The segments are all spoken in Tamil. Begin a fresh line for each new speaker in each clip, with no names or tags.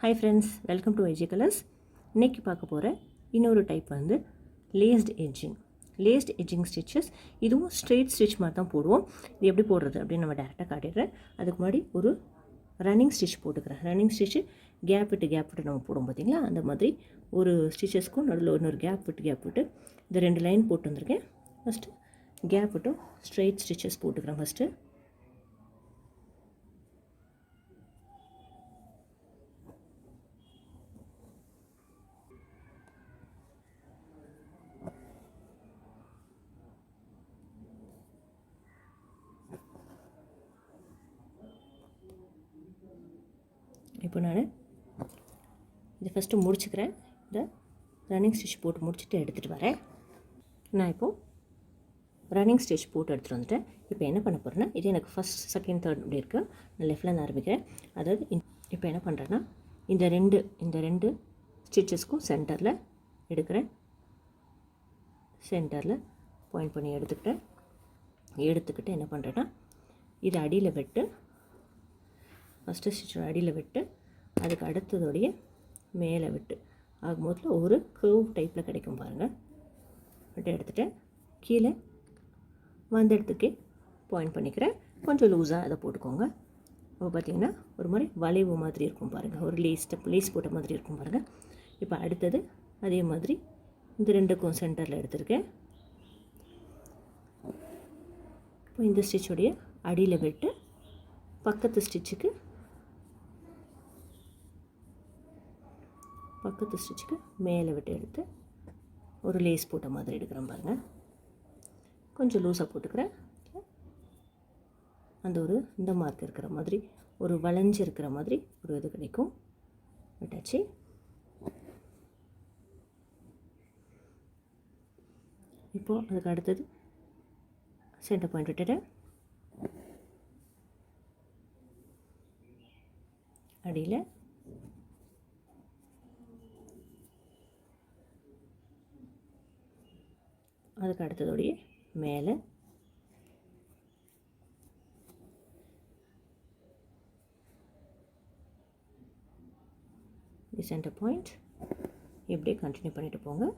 Hi friends, welcome to AJ Colors. இன்னைக்கு பார்க்க போகிற இன்னொரு டைப் வந்து லேஸ்ட் எட்ஜிங் ஸ்டிச்சஸ். இதுவும் ஸ்ட்ரெயிட் ஸ்டிச் மாதிரி தான் போடுவோம். இது எப்படி போடுறது அப்படின்னு நம்ம டேரெக்டாக காட்டிடுறேன். அதுக்கு முன்னாடி ஒரு ரன்னிங் ஸ்டிச் போட்டுக்கிறேன். ரன்னிங் ஸ்டிச்சு கேப் விட்டு நம்ம போடுவோம் பார்த்திங்களா, அந்த மாதிரி ஒரு ஸ்டிச்சஸ்க்கும் நடுவில் இன்னொரு கேப் விட்டு இந்த 2 லைன் போட்டு வந்திருக்கேன். ஃபஸ்ட்டு கேப் விட்டும் ஸ்ட்ரெயிட் ஸ்டிச்சஸ் போட்டுக்கிறேன். ஃபஸ்ட்டு இப்போ நான் இதை ஃபஸ்ட்டு முடிச்சுக்கிறேன். இந்த ரன்னிங் ஸ்டிச் போட்டு முடிச்சுட்டு எடுத்துகிட்டு வரேன். நான் இப்போது ரன்னிங் ஸ்டிச் போட்டு எடுத்துகிட்டு வந்துட்டேன். இப்போ என்ன பண்ண போகிறேன்னா, இது எனக்கு ஃபஸ்ட் செகண்ட் தேர்ட் இப்படி இருக்குது. நான் லெஃப்டில் ஆரம்பிக்கிறேன். அதாவது இப்போ என்ன பண்ணுறேன்னா, இந்த ரெண்டு ஸ்டிச்சஸ்க்கும் சென்டரில் எடுக்கிறேன். சென்டரில் பாயிண்ட் பண்ணி எடுத்துக்கிட்டு என்ன பண்ணுறேன்னா, இது அடியில் வெட்டு, ஃபஸ்ட்டு ஸ்டிச்சோட அடியில் விட்டு அதுக்கு அடுத்ததோடைய மேலே விட்டு ஆகும்போது ஒரு கர்வ் டைப்பில் கிடைக்கும் பாருங்கள். விட்டு எடுத்துகிட்டு கீழே வந்த இடத்துக்கே பாயிண்ட் பண்ணிக்கிறேன். கொஞ்சம் லூஸாக அதை போட்டுக்கோங்க. அப்போ பார்த்திங்கன்னா ஒரு மாதிரி வளைவு மாதிரி இருக்கும் பாருங்கள், ஒரு லேஸ் போட்ட மாதிரி இருக்கும் பாருங்கள். இப்போ அடுத்தது அதே மாதிரி இந்த ரெண்டுக்கும் சென்டரில் எடுத்துருக்கேன். இப்போ இந்த ஸ்டிச்சுடைய அடியில் விட்டு பக்கத்து ஸ்டிச்சுக்கு மேலே விட்டு எடுத்து ஒரு லேஸ் போட்ட மாதிரி எடுக்கிறேன் பாருங்கள். கொஞ்சம் லூஸாக போட்டுக்கிறேன். அந்த இந்த மார்க் இருக்கிற மாதிரி ஒரு வளைஞ்சு இருக்கிற மாதிரி ஒரு இது கிடைக்கும். விட்டாச்சு. இப்போது அதுக்கு அடுத்தது சென்டர் பாயிண்ட் விட்டுட்டேன். அடியில் அதுக்கு அடுத்ததோடைய மேலே சென்டர் பாயிண்ட் இப்படியே கண்டினியூ பண்ணிட்டு போங்க.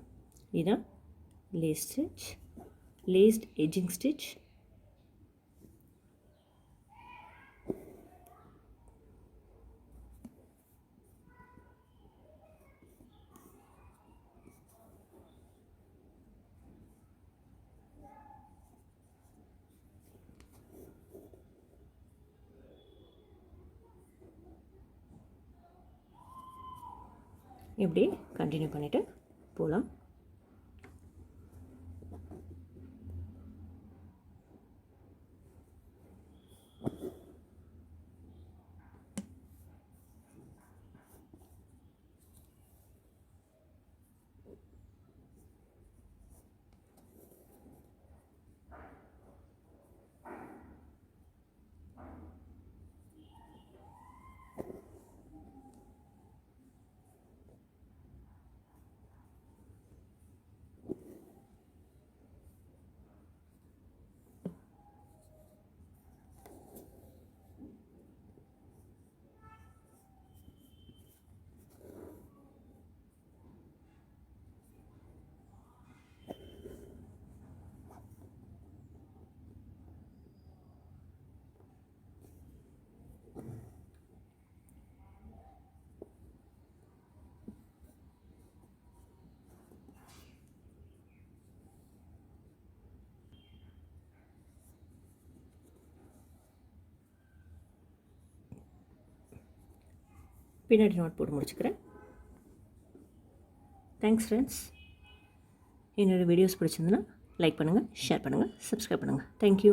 இதுதான் லேஸ்ட் எட்ஜிங் ஸ்டிச். இப்படி கண்டினியூ பண்ணிவிட்டு போகலாம். பின்னாடி நோட் போட்டு முடிச்சுக்கிறேன். Thanks friends. என்னோடய வீடியோஸ் பிடிச்சிருந்துன்னா லைக் பண்ணுங்கள், ஷேர் பண்ணுங்கள், சப்ஸ்கிரைப் பண்ணுங்கள். தேங்க்யூ.